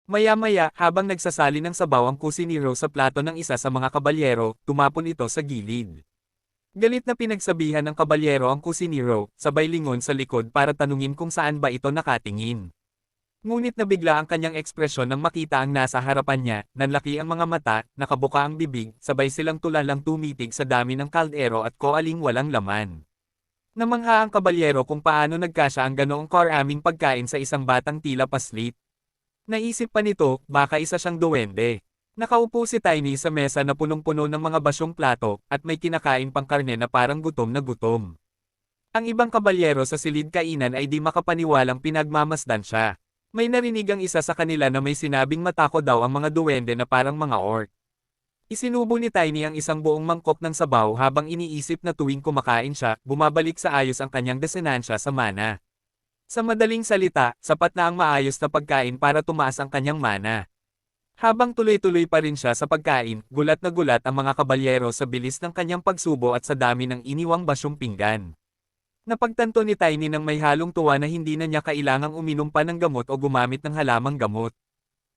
Maya-maya, habang nagsasali ng sabaw ang kusinero sa plato ng isa sa mga kabalyero, tumapon ito sa gilid. Galit na pinagsabihan ng kabalyero ang kusinero, sabay lingon sa likod para tanungin kung saan ba ito nakatingin. Ngunit nabigla ang kanyang ekspresyon nang makita ang nasa harapan niya, nanlaki ang mga mata, nakabuka ang bibig, sabay silang tulalang tumitig sa dami ng kaldero at koaling walang laman. Namangha ang kabalyero kung paano nagkasya ang ganoong karaming pagkain sa isang batang tila paslit. Naisip pa nito, baka isa siyang duwende. Nakaupo si Tiny sa mesa na punong-puno ng mga basyong plato, at may kinakain pang karne na parang gutom na gutom. Ang ibang kabalyero sa silid kainan ay di makapaniwalang pinagmamasdan siya. May narinig ang isa sa kanila na may sinabing matako daw ang mga duwende na parang mga orc. Isinubo ni Tiny ang isang buong mangkok ng sabaw habang iniisip na tuwing kumakain siya, bumabalik sa ayos ang kanyang desenansya sa mana. Sa madaling salita, sapat na ang maayos na pagkain para tumaas ang kanyang mana. Habang tuloy-tuloy pa rin siya sa pagkain, gulat na gulat ang mga kabalyero sa bilis ng kanyang pagsubo at sa dami ng iniwang basyong pinggan. Napagtanto ni Tiny nang may halong tuwa na hindi na niya kailangang uminom pa ng gamot o gumamit ng halamang gamot.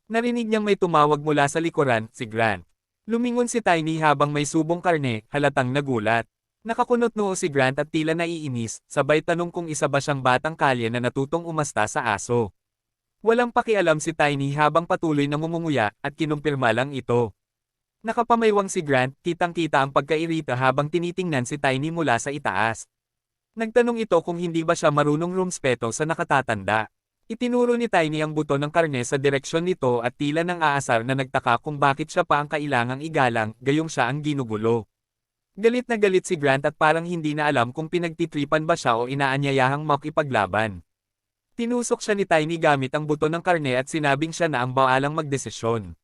Narinig niyang may tumawag mula sa likuran, si Grant. Lumingon si Tiny habang may subong karne, halatang nagulat. Nakakunot noo si Grant at tila naiinis, sabay tanong kung isa ba siyang batang kalye na natutong umasta sa aso. Walang pakialam si Tiny habang patuloy na ngumunguya, at kinumpirma lang ito. Nakapamaywang si Grant, kitang-kita ang pagkairita habang tinitingnan si Tiny mula sa itaas. Nagtanong ito kung hindi ba siya marunong rumspeto sa nakatatanda. Itinuro ni Tiny ang buto ng karne sa direksyon nito at tila nang aasar na nagtaka kung bakit siya pa ang kailangang igalang, gayong siya ang ginugulo. Galit na galit si Grant at parang hindi na alam kung pinagtitripan ba siya o inaanyayahang makipaglaban. Tinusok siya ni Tiny gamit ang buto ng karne at sinabing siya na ang baalang magdesisyon.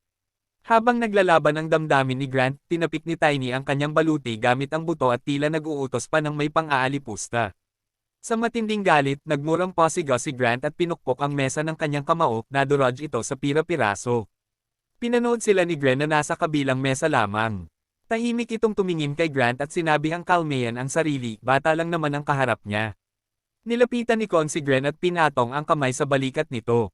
Habang naglalaban ang damdamin ni Grant, tinapik ni Tiny ang kanyang baluti gamit ang buto at tila nag-uutos pa ng may pang-aalipusta. Sa matinding galit, nagmurang pasigaw si Grant at pinukpok ang mesa ng kanyang kamao, nadurog ito sa pira-piraso. Pinanood sila ni Gren na nasa kabilang mesa lamang. Tahimik itong tumingin kay Grant at sinabihang kalmayan ang sarili, bata lang naman ang kaharap niya. Nilapitan ni Con si Gren at pinatong ang kamay sa balikat nito.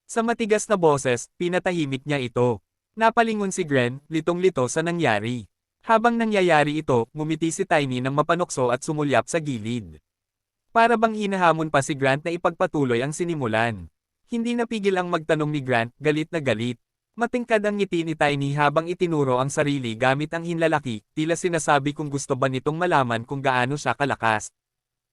Sa matigas na boses, pinatahimik niya ito. Napalingon si Gren, litong-lito sa nangyari. Habang nangyayari ito, ngumiti si Tiny ng mapanokso at sumulyap sa gilid. Para bang hinahamon pa si Grant na ipagpatuloy ang sinimulan. Hindi napigil ang magtanong ni Grant, galit na galit. Matingkad ang ngiti ni Tiny habang itinuro ang sarili gamit ang hinlalaki, tila sinasabi kung gusto ba nitong malaman kung gaano siya kalakas.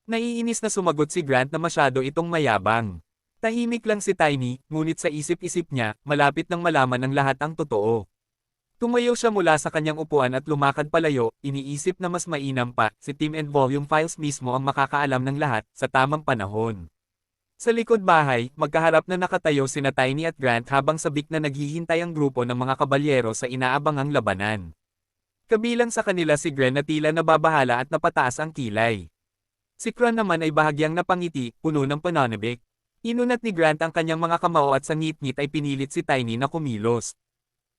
Naiinis na sumagot si Grant na masyado itong mayabang. Tahimik lang si Tiny, ngunit sa isip-isip niya, malapit nang malaman ng lahat ang totoo. Tumayo siya mula sa kanyang upuan at lumakad palayo, iniisip na mas mainam pa, si Team and Volume Files mismo ang makakaalam ng lahat, sa tamang panahon. Sa likod bahay, magkaharap na nakatayo sina Tiny at Grant habang sabik na naghihintay ang grupo ng mga kabalyero sa inaabangang labanan. Kabilang sa kanila si Gren na tila nababahala at napataas ang kilay. Si Kron naman ay bahagyang napangiti, puno ng pananabik. Inunat ni Grant ang kanyang mga kamao at sa ngit-ngit ay pinilit si Tiny na kumilos.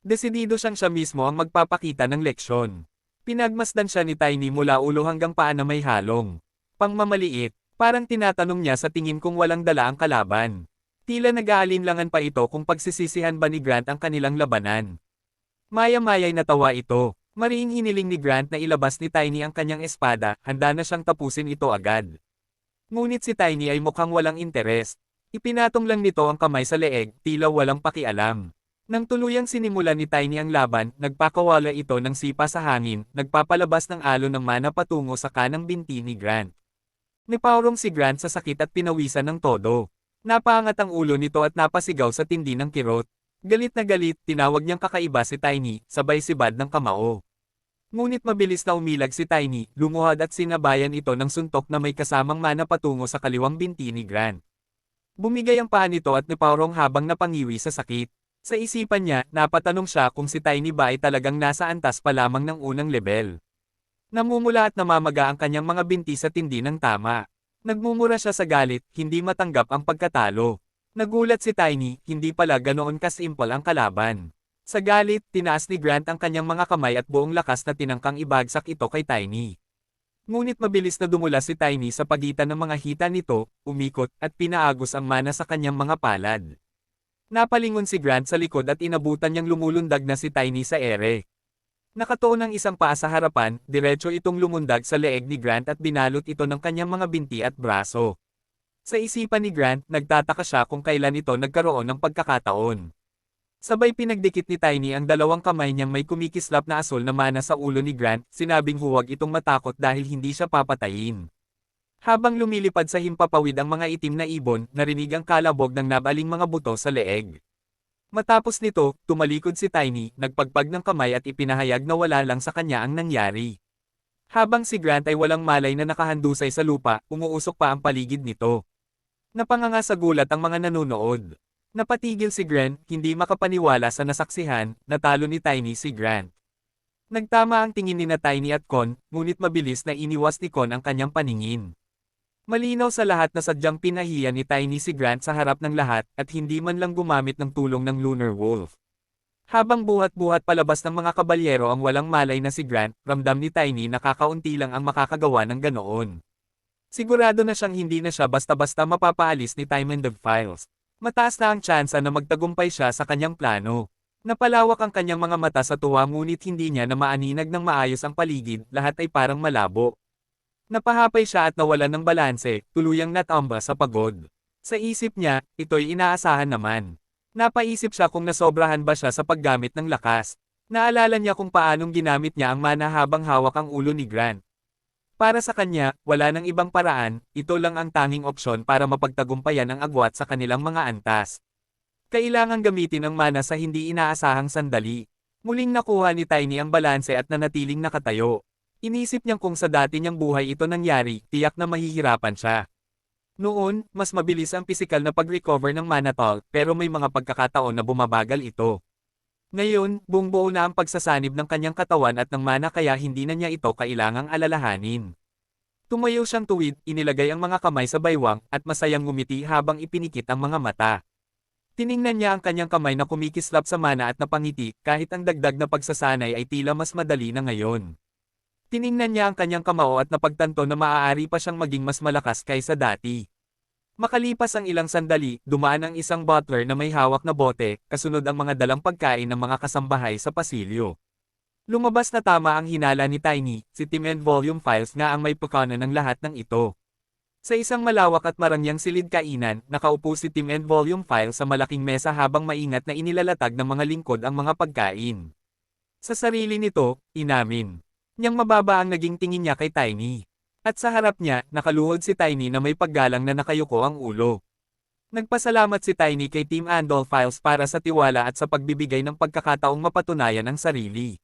Desidido siyang siya mismo ang magpapakita ng leksyon. Pinagmasdan siya ni Tiny mula ulo hanggang paa na may halong pangmamaliit. Parang tinatanong niya sa tingin kung walang dala ang kalaban. Tila nag-aalinlangan pa ito kung pagsisisihan ba ni Grant ang kanilang labanan. Maya-maya'y natawa ito. Mariing hiniling ni Grant na ilabas ni Tiny ang kanyang espada, handa na siyang tapusin ito agad. Ngunit si Tiny ay mukhang walang interes. Ipinatong lang nito ang kamay sa leeg, tila walang pakialam. Nang tuluyang sinimulan ni Tiny ang laban, nagpakawala ito ng sipa sa hangin, nagpapalabas ng alon ng mana patungo sa kanang binti ni Grant. Nipaurong si Grant sa sakit at pinawisan ng todo. Napaangat ang ulo nito at napasigaw sa tindi ng kirot. Galit na galit, tinawag niyang kakaiba si Tiny, sabay sibad ng kamao. Ngunit mabilis na umilag si Tiny, lumuhad at sinabayan ito ng suntok na may kasamang mana patungo sa kaliwang binti ni Grant. Bumigay ang paa nito at nipaurong habang napangiwi sa sakit. Sa isipan niya, napatanong siya kung si Tiny ba ay talagang nasa antas pa lamang ng unang level. Namumula at namamaga ang kanyang mga binti sa tindi ng tama. Nagmumura siya sa galit, hindi matanggap ang pagkatalo. Nagulat si Tiny, hindi pala ganoon kasimple ang kalaban. Sa galit, tinaas ni Grant ang kanyang mga kamay at buong lakas na tinangkang ibagsak ito kay Tiny. Ngunit mabilis na dumula si Tiny sa pagitan ng mga hita nito, umikot, at pinaagos ang mana sa kanyang mga palad. Napalingon si Grant sa likod at inabutan niyang lumulundag na si Tiny sa ere. Nakatuon ang isang paa sa harapan, diretso itong lumundag sa leeg ni Grant at binalot ito ng kanyang mga binti at braso. Sa isipan ni Grant, nagtataka siya kung kailan ito nagkaroon ng pagkakataon. Sabay pinagdikit ni Tiny ang dalawang kamay niyang may kumikislap na asol na mana sa ulo ni Grant, sinabing huwag itong matakot dahil hindi siya papatayin. Habang lumilipad sa himpapawid ang mga itim na ibon, narinig ang kalabog ng nabaling mga buto sa leeg. Matapos nito, tumalikod si Tiny, nagpagpag ng kamay at ipinahayag na wala lang sa kanya ang nangyari. Habang si Grant ay walang malay na nakahandusay sa lupa, umuusok pa ang paligid nito. Napanganga sa gulat ang mga nanonood. Napatigil si Grant, hindi makapaniwala sa nasaksihan, natalo ni Tiny si Grant. Nagtama ang tingin ni na Tiny at Con, ngunit mabilis na iniwas ni Con ang kanyang paningin. Malinaw sa lahat na sadyang pinahiya ni Tiny si Grant sa harap ng lahat at hindi man lang gumamit ng tulong ng Lunar Wolf. Habang buhat-buhat palabas ng mga kabalyero ang walang malay na si Grant, ramdam ni Tiny na kakaunti lang ang makakagawa ng ganoon. Sigurado na siyang hindi na siya basta-basta mapapaalis ni Time and the Files. Mataas na ang tsansa na magtagumpay siya sa kanyang plano. Napalawak ang kanyang mga mata sa tuwa ngunit hindi niya na maaninag ng maayos ang paligid, lahat ay parang malabo. Napahapay siya at nawalan ng balanse, tuluyang natamba sa pagod. Sa isip niya, ito'y inaasahan naman. Napaisip siya kung nasobrahan ba siya sa paggamit ng lakas. Naalala niya kung paanong ginamit niya ang mana habang hawak ang ulo ni Grant. Para sa kanya, wala nang ibang paraan, ito lang ang tanging opsyon para mapagtagumpayan ang agwat sa kanilang mga antas. Kailangang gamitin ang mana sa hindi inaasahang sandali. Muling nakuha ni Tiny ang balanse at nanatiling nakatayo. Inisip niyang kung sa dati niyang buhay ito nangyari, tiyak na mahihirapan siya. Noon, mas mabilis ang pisikal na pag-recover ng manatol, pero may mga pagkakataon na bumabagal ito. Ngayon, buong-buo na ang pagsasanib ng kanyang katawan at ng mana kaya hindi na niya ito kailangang alalahanin. Tumayo siyang tuwid, inilagay ang mga kamay sa baywang, at masayang ngumiti habang ipinikit ang mga mata. Tiningnan niya ang kanyang kamay na kumikislap sa mana at napangiti, kahit ang dagdag na pagsasanay ay tila mas madali na ngayon. Tiningnan niya ang kanyang kamao at napagtanto na maaari pa siyang maging mas malakas kaysa dati. Makalipas ang ilang sandali, dumaan ang isang butler na may hawak na bote, kasunod ang mga dalang pagkain ng mga kasambahay sa pasilyo. Lumabas na tama ang hinala ni Tiny, si Tim and Volume Files nga ang may pagkanan ng lahat ng ito. Sa isang malawak at marangyang silid kainan, nakaupo si Tim and Volume Files sa malaking mesa habang maingat na inilalatag ng mga lingkod ang mga pagkain. Sa sarili nito, inamin niyang mababa ang naging tingin niya kay Tiny. At sa harap niya, nakaluhod si Tiny na may paggalang na nakayuko ang ulo. Nagpasalamat si Tiny kay Team Andolphiles para sa tiwala at sa pagbibigay ng pagkakataong mapatunayan ang sarili.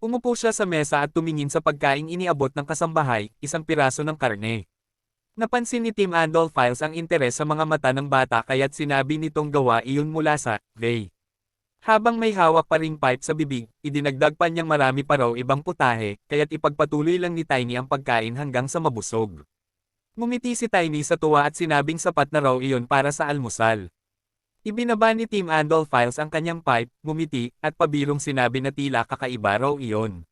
Umupo siya sa mesa at tumingin sa pagkaing iniabot ng kasambahay, isang piraso ng karne. Napansin ni Team Andolphiles ang interes sa mga mata ng bata kaya't sinabi nitong gawa iyon mula sa they. Habang may hawak pa ring pipe sa bibig, idinagdag pa niyang marami pa raw ibang putahe, kaya't ipagpatuloy lang ni Tiny ang pagkain hanggang sa mabusog. Ngumiti si Tiny sa tuwa at sinabing sapat na raw iyon para sa almusal. Ibinaba ni Team Andolphiles ang kanyang pipe, ngumiti, at pabirong sinabi na tila kakaiba raw iyon.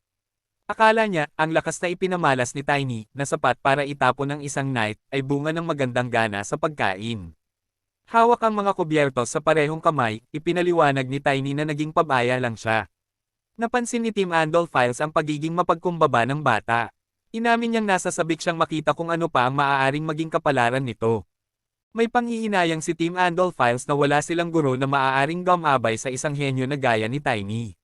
Akala niya, ang lakas na ipinamalas ni Tiny, na sapat para itapon ng isang night, ay bunga ng magandang gana sa pagkain. Hawak ang mga kubyertos sa parehong kamay, ipinaliwanag ni Tiny na naging pabaya lang siya. Napansin ni Team Andolphiles ang pagiging mapagkumbaba ng bata. Inamin niyang nasasabik siyang makita kung ano pa ang maaaring maging kapalaran nito. May panghihinayang si Team Andolphiles na wala silang guro na maaaring gumabay sa isang henyo na gaya ni Tiny.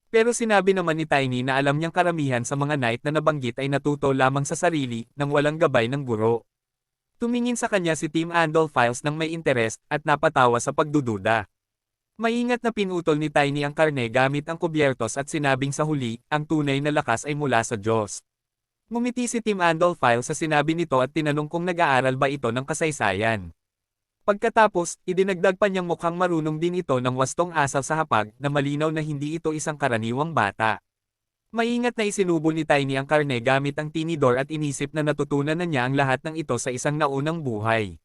Pero sinabi naman ni Tiny na alam niyang karamihan sa mga knight na nabanggit ay natuto lamang sa sarili, nang walang gabay ng guro. Tumingin sa kanya si Team Andolphiles nang may interes, at napatawa sa pagdududa. Maingat na pinutol ni Tiny ang karne gamit ang kubyertos at sinabing sa huli, ang tunay na lakas ay mula sa Diyos. Ngumiti si Team Andolphiles sa sinabi nito at tinanong kung nag-aaral ba ito ng kasaysayan. Pagkatapos, idinagdag pa niyang mukhang marunong din ito ng wastong asal sa hapag na malinaw na hindi ito isang karaniwang bata. Maingat na isinubo ni Tiny ang karne gamit ang tinidor at inisip na natutunan na niya ang lahat ng ito sa isang naunang buhay.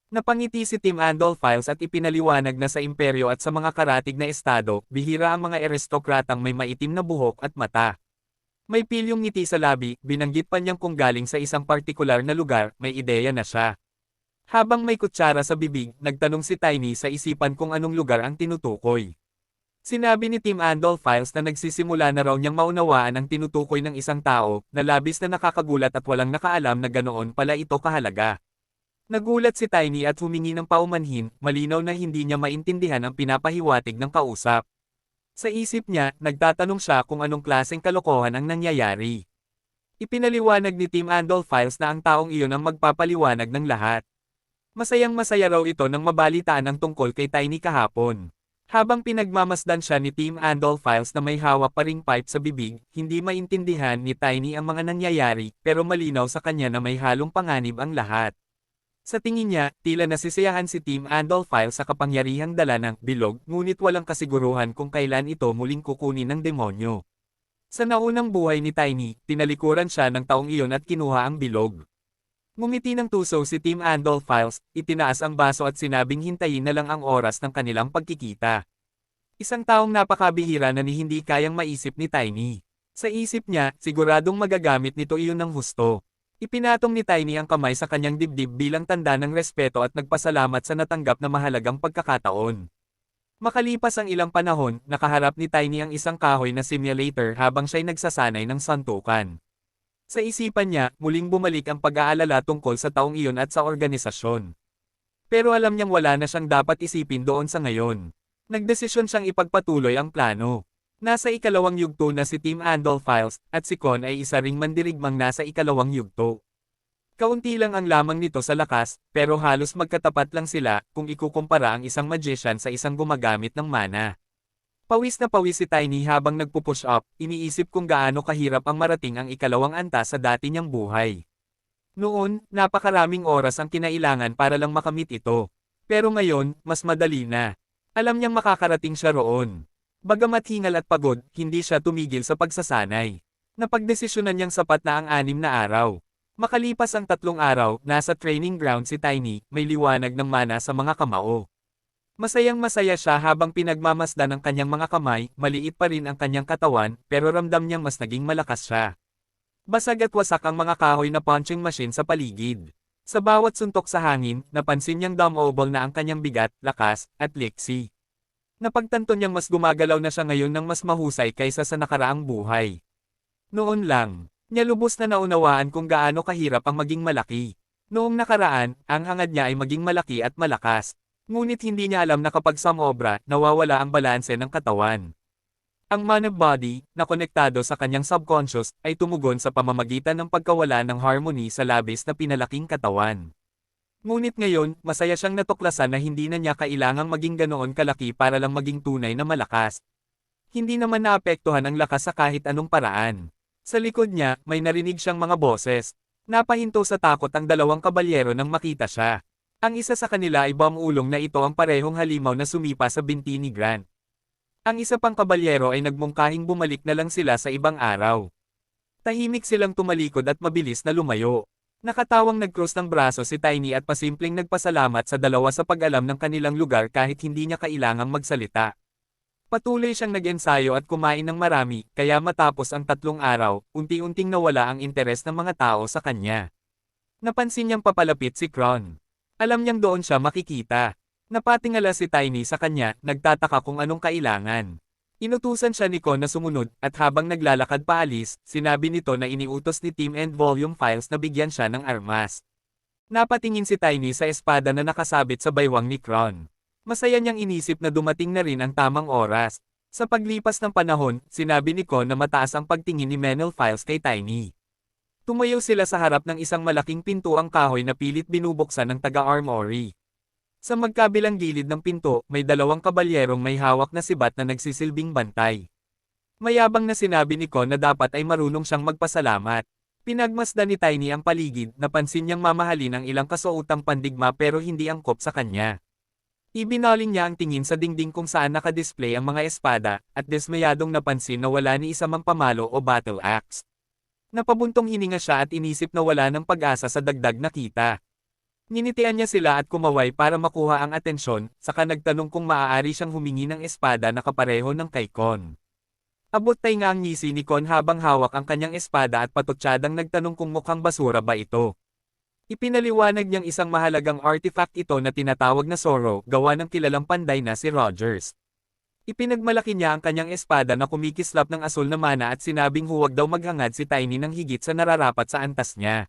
Napangiti si Team Andolphiles at ipinaliwanag na sa imperyo at sa mga karatig na estado, bihira ang mga aristokratang may maitim na buhok at mata. May pilyong ngiti sa labi, binanggit pa niyang kung galing sa isang partikular na lugar, may ideya na siya. Habang may kutsara sa bibig, nagtanong si Tiny sa isipan kung anong lugar ang tinutukoy. Sinabi ni Tim Andolphiles na nagsisimula na raw niyang maunawaan ang tinutukoy ng isang tao, na labis na nakakagulat at walang nakaalam na ganoon pala ito kahalaga. Nagulat si Tiny at humingi ng paumanhin, malinaw na hindi niya maintindihan ang pinapahiwatig ng kausap. Sa isip niya, nagtatanong siya kung anong klaseng kalokohan ang nangyayari. Ipinaliwanag ni Tim Andolphiles na ang taong iyon ang magpapaliwanag ng lahat. Masayang masaya raw ito nang mabalitaan ang tungkol kay Tiny kahapon. Habang pinagmamasdan siya ni Tim Andolphiles na may hawak pa ring pipe sa bibig, hindi maintindihan ni Tiny ang mga nangyayari, pero malinaw sa kanya na may halong panganib ang lahat. Sa tingin niya, tila nasisiyahan si Tim Andolphiles sa kapangyarihang dala ng bilog, ngunit walang kasiguruhan kung kailan ito muling kukunin ng demonyo. Sa naunang buhay ni Tiny, tinalikuran siya ng taong iyon at kinuha ang bilog. Ngumiti ng tuso si Tim Andolphiles, itinaas ang baso at sinabing hintayin na lang ang oras ng kanilang pagkikita. Isang taong napakabihira na ni hindi kayang maisip ni Tiny. Sa isip niya, siguradong magagamit nito iyon ng husto. Ipinatong ni Tiny ang kamay sa kanyang dibdib bilang tanda ng respeto at nagpasalamat sa natanggap na mahalagang pagkakataon. Makalipas ang ilang panahon, nakaharap ni Tiny ang isang kahoy na simulator habang siya'y nagsasanay ng santukan. Sa isipan niya, muling bumalik ang pag-aalala tungkol sa taong iyon at sa organisasyon. Pero alam niyang wala na siyang dapat isipin doon sa ngayon. Nagdesisyon siyang ipagpatuloy ang plano. Nasa ikalawang yugto na si Tim Andolphiles, at si Con ay isa ring mandirigmang nasa ikalawang yugto. Kaunti lang ang lamang nito sa lakas, pero halos magkatapat lang sila kung ikukumpara ang isang magician sa isang gumagamit ng mana. Pawis na pawis si Tiny habang nagpupush up, iniisip kung gaano kahirap ang marating ang ikalawang antas sa dati niyang buhay. Noon, napakaraming oras ang kinailangan para lang makamit ito. Pero ngayon, mas madali na. Alam niyang makakarating siya roon. Bagamat hingal at pagod, hindi siya tumigil sa pagsasanay. Napagdesisyonan niyang sapat na ang 6 na araw. Makalipas ang 3 araw, nasa training ground si Tiny, may liwanag ng mana sa mga kamao. Masayang masaya siya habang pinagmamasdan ang kanyang mga kamay, maliit pa rin ang kanyang katawan, pero ramdam niyang mas naging malakas siya. Basag at wasak ang mga kahoy na punching machine sa paligid. Sa bawat suntok sa hangin, napansin niyang dumbbell na ang kanyang bigat, lakas, at liksi. Napagtanto niyang mas gumagalaw na siya ngayon ng mas mahusay kaysa sa nakaraang buhay. Noon lang, niya lubos na naunawaan kung gaano kahirap ang maging malaki. Noong nakaraan, ang hangad niya ay maging malaki at malakas. Ngunit hindi niya alam na kapag sumobra, nawawala ang balanse ng katawan. Ang mana body, na konektado sa kanyang subconscious, ay tumugon sa pamamagitan ng pagkawala ng harmony sa labis na pinalaking katawan. Ngunit ngayon, masaya siyang natuklasan na hindi na niya kailangang maging ganoon kalaki para lang maging tunay na malakas. Hindi naman naapektuhan ang lakas sa kahit anong paraan. Sa likod niya, may narinig siyang mga boses. Napahinto sa takot ang dalawang kabalyero nang makita siya. Ang isa sa kanila ay bumulong na ito ang parehong halimaw na sumipa sa binti ni Grant. Ang isa pang kabalyero ay nagmungkahing bumalik na lang sila sa ibang araw. Tahimik silang tumalikod at mabilis na lumayo. Nakatawang nag-cross ng braso si Tiny at pasimpleng nagpasalamat sa dalawa sa pag-alam ng kanilang lugar kahit hindi niya kailangang magsalita. Patuloy siyang nag-ensayo at kumain ng marami, kaya matapos ang 3 araw, unti-unting nawala ang interes ng mga tao sa kanya. Napansin niyang papalapit si Kron. Alam niyang doon siya makikita. Napatingala si Tiny sa kanya, nagtataka kung anong kailangan. Inutusan siya ni Con na sumunod, at habang naglalakad paalis, sinabi nito na iniutos ni Tim and Volume Files na bigyan siya ng armas. Napatingin si Tiny sa espada na nakasabit sa baywang ni Kron. Masaya niyang inisip na dumating na rin ang tamang oras. Sa paglipas ng panahon, sinabi ni Con na mataas ang pagtingin ni Menel Files kay Tiny. Tumayo sila sa harap ng isang malaking pintuang kahoy na pilit binubuksan ng taga-armory. Sa magkabilang gilid ng pinto, may dalawang kabalyerong may hawak na sibat na nagsisilbing bantay. Mayabang na sinabi ni Con na dapat ay marunong siyang magpasalamat. Pinagmasdan ni Tiny ang paligid, napansin niyang mamahalin ang ilang kasuotang pandigma pero hindi angkop sa kanya. Ibinaling niya ang tingin sa dingding kung saan nakadisplay ang mga espada, at dismayadong napansin na wala ni isa mang pamalo o battle axe. Napabuntong hininga siya at inisip na wala ng pag-asa sa dagdag na kita. Ninitian niya sila at kumaway para makuha ang atensyon, saka nagtanong kung maaari siyang humingi ng espada na kapareho ng kay Con. Abot tay nga ang ngisi ni Con habang hawak ang kanyang espada at patutsyadang nagtanong kung mukhang basura ba ito. Ipinaliwanag niyang isang mahalagang artifact ito na tinatawag na Zorro, gawa ng kilalang panday na si Rogers. Ipinagmalaki niya ang kanyang espada na kumikislap ng asul na mana at sinabing huwag daw maghangad si Tiny ng higit sa nararapat sa antas niya.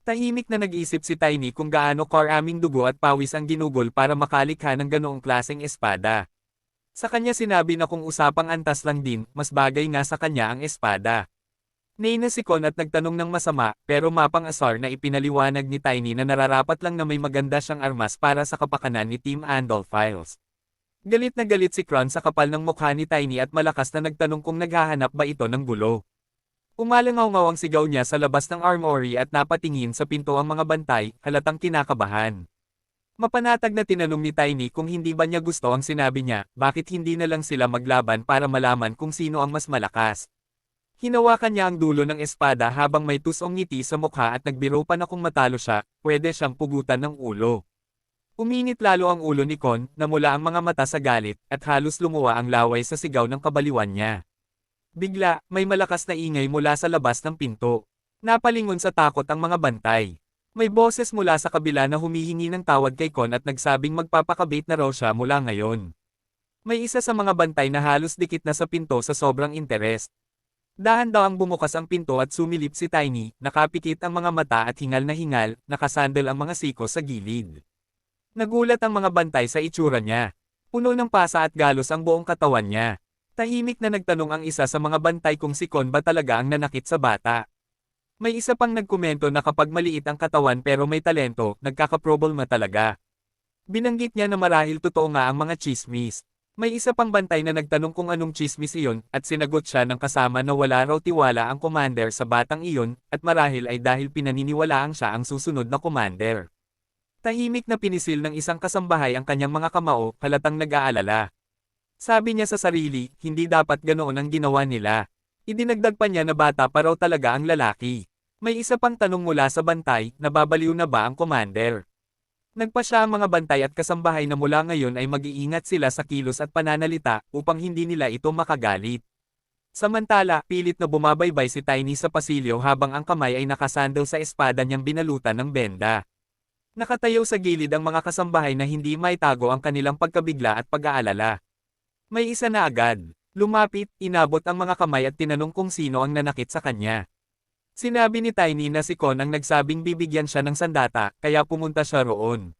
Tahimik na nag-isip si Tiny kung gaano karaming dugo at pawis ang ginugol para makalikha ng ganoong klaseng espada. Sa kanya sinabi na kung usapang antas lang din, mas bagay nga sa kanya ang espada. Nainas si Con at nagtanong ng masama, pero mapang-asar na ipinaliwanag ni Tiny na nararapat lang na may maganda siyang armas para sa kapakanan ni Team Andalphiles. Galit na galit si Kron sa kapal ng mukha ni Tiny at malakas na nagtanong kung naghahanap ba ito ng gulo. Umalangaw-ngaw ang sigaw niya sa labas ng armory at napatingin sa pinto ang mga bantay, halatang kinakabahan. Mapanatag na tinanong ni Tiny kung hindi ba niya gusto ang sinabi niya, bakit hindi na lang sila maglaban para malaman kung sino ang mas malakas. Hinawakan niya ang dulo ng espada habang may tusong ngiti sa mukha at nagbiro pa na kung matalo siya, pwede siyang pugutan ng ulo. Uminit lalo ang ulo ni Con, namula ang mga mata sa galit, at halos lumuwa ang laway sa sigaw ng kabaliwan niya. Bigla, may malakas na ingay mula sa labas ng pinto. Napalingon sa takot ang mga bantay. May boses mula sa kabila na humihingi ng tawad kay Con at nagsabing magpapakabit na raw siya mula ngayon. May isa sa mga bantay na halos dikit na sa pinto sa sobrang interes. Dahan-dahang bumukas ang pinto at sumilip si Tiny, nakapikit ang mga mata at hingal na hingal, nakasandal ang mga siko sa gilid. Nagulat ang mga bantay sa itsura niya. Puno ng pasa at galos ang buong katawan niya. Tahimik na nagtanong ang isa sa mga bantay kung si Con ba talaga ang nanakit sa bata. May isa pang nagkomento na kapag maliit ang katawan pero may talento, nagkakaproblema talaga. Binanggit niya na marahil totoo nga ang mga chismis. May isa pang bantay na nagtanong kung anong chismis iyon, at sinagot siya ng kasama na wala raw tiwala ang commander sa batang iyon, at marahil ay dahil pinaniniwalaang siya ang susunod na commander. Tahimik na pinisil ng isang kasambahay ang kanyang mga kamao, halatang nag-aalala. Sabi niya sa sarili, hindi dapat ganoon ang ginawa nila. Idinagdag pa niya na bata pa raw talaga ang lalaki. May isa pang tanong mula sa bantay, nababaliw na ba ang commander? Nagpa siya ang mga bantay at kasambahay na mula ngayon ay mag-iingat sila sa kilos at pananalita upang hindi nila ito makagalit. Samantala, pilit na bumabaybay si Tiny sa pasilyo habang ang kamay ay nakasandal sa espada niyang binalutan ng benda. Nakatayo sa gilid ang mga kasambahay na hindi maitago ang kanilang pagkabigla at pag-aalala. May isa na agad. Lumapit, inabot ang mga kamay at tinanong kung sino ang nanakit sa kanya. Sinabi ni Tiny na si Con ang nagsabing bibigyan siya ng sandata, kaya pumunta siya roon.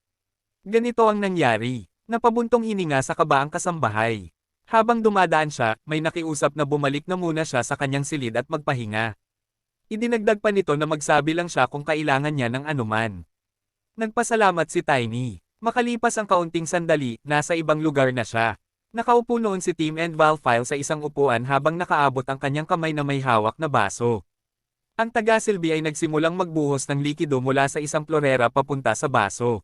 Ganito ang nangyari. Napabuntong hininga sa kaba ang kasambahay. Habang dumadaan siya, may nakiusap na bumalik na muna siya sa kanyang silid at magpahinga. Idinagdag pa nito na magsabi lang siya kung kailangan niya ng anuman. Nagpasalamat si Tiny. Makalipas ang kaunting sandali, nasa ibang lugar na siya. Nakaupo noon si Team Andalphile sa isang upuan habang nakaabot ang kanyang kamay na may hawak na baso. Ang taga-silbi ay nagsimulang magbuhos ng likido mula sa isang florera papunta sa baso.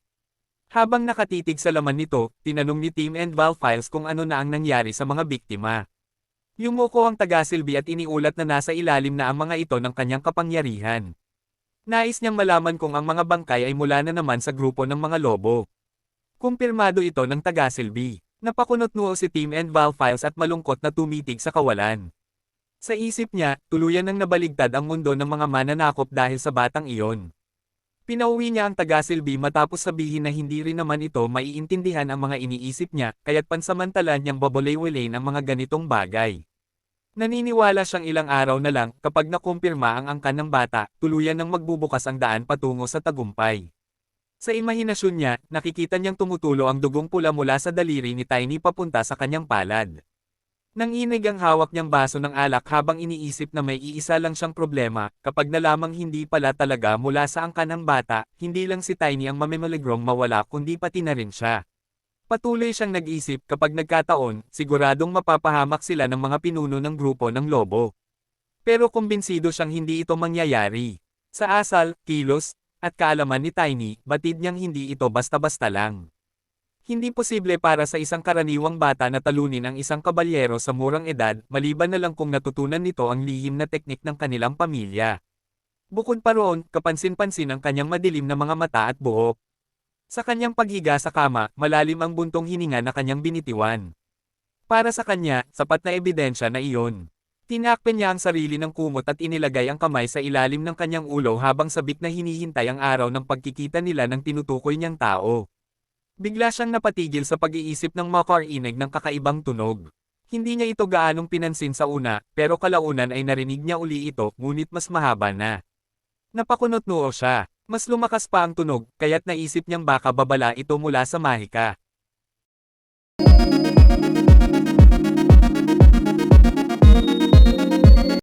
Habang nakatitig sa laman nito, tinanong ni Team Andalphiles kung ano na ang nangyari sa mga biktima. Yumuko ang taga-silbi at iniulat na nasa ilalim na ang mga ito ng kanyang kapangyarihan. Nais niyang malaman kung ang mga bangkay ay mula na naman sa grupo ng mga lobo. Kumpirmado ito ng taga-silbi. Napakunot noo si Team Andalphiles at malungkot na tumitig sa kawalan. Sa isip niya, tuluyan nang nabaligtad ang mundo ng mga mananakop dahil sa batang iyon. Pinauwi niya ang taga-silbi matapos sabihin na hindi rin naman ito maiintindihan ang mga iniisip niya, kaya't pansamantala niyang babalay-walayin ang mga ganitong bagay. Naniniwala siyang ilang araw na lang, kapag nakumpirma ang angkan ng bata, tuluyan nang magbubukas ang daan patungo sa tagumpay. Sa imahinasyon niya, nakikita niyang tumutulo ang dugong pula mula sa daliri ni Tiny papunta sa kanyang palad. Nanginig ang hawak niyang baso ng alak habang iniisip na may iisa lang siyang problema, kapag nalamang hindi pala talaga mula sa angkan ng bata, hindi lang si Tiny ang mamimiligrong mawala kundi pati na rin siya. Patuloy siyang nag-isip kapag nagkataon, siguradong mapapahamak sila ng mga pinuno ng grupo ng lobo. Pero kumbinsido siyang hindi ito mangyayari. Sa asal, kilos, at kaalaman ni Tiny, batid niyang hindi ito basta-basta lang. Hindi posible para sa isang karaniwang bata na talunin ang isang kabalyero sa murang edad, maliban na lang kung natutunan nito ang lihim na teknik ng kanilang pamilya. Bukod pa roon, kapansin-pansin ang kanyang madilim na mga mata at buhok. Sa kanyang paghiga sa kama, malalim ang buntong hininga na kanyang binitiwan. Para sa kanya, sapat na ebidensya na iyon. Tinakpan niya ang sarili ng kumot at inilagay ang kamay sa ilalim ng kanyang ulo habang sabik na hinihintay ang araw ng pagkikita nila ng tinutukoy niyang tao. Bigla siyang napatigil sa pag-iisip ng makarinig ng kakaibang tunog. Hindi niya ito gaanong pinansin sa una, pero kalaunan ay narinig niya uli ito, ngunit mas mahaba na. Napakunot noo siya. Mas lumakas pa ang tunog, kaya't naisip niyang baka babala ito mula sa mahika.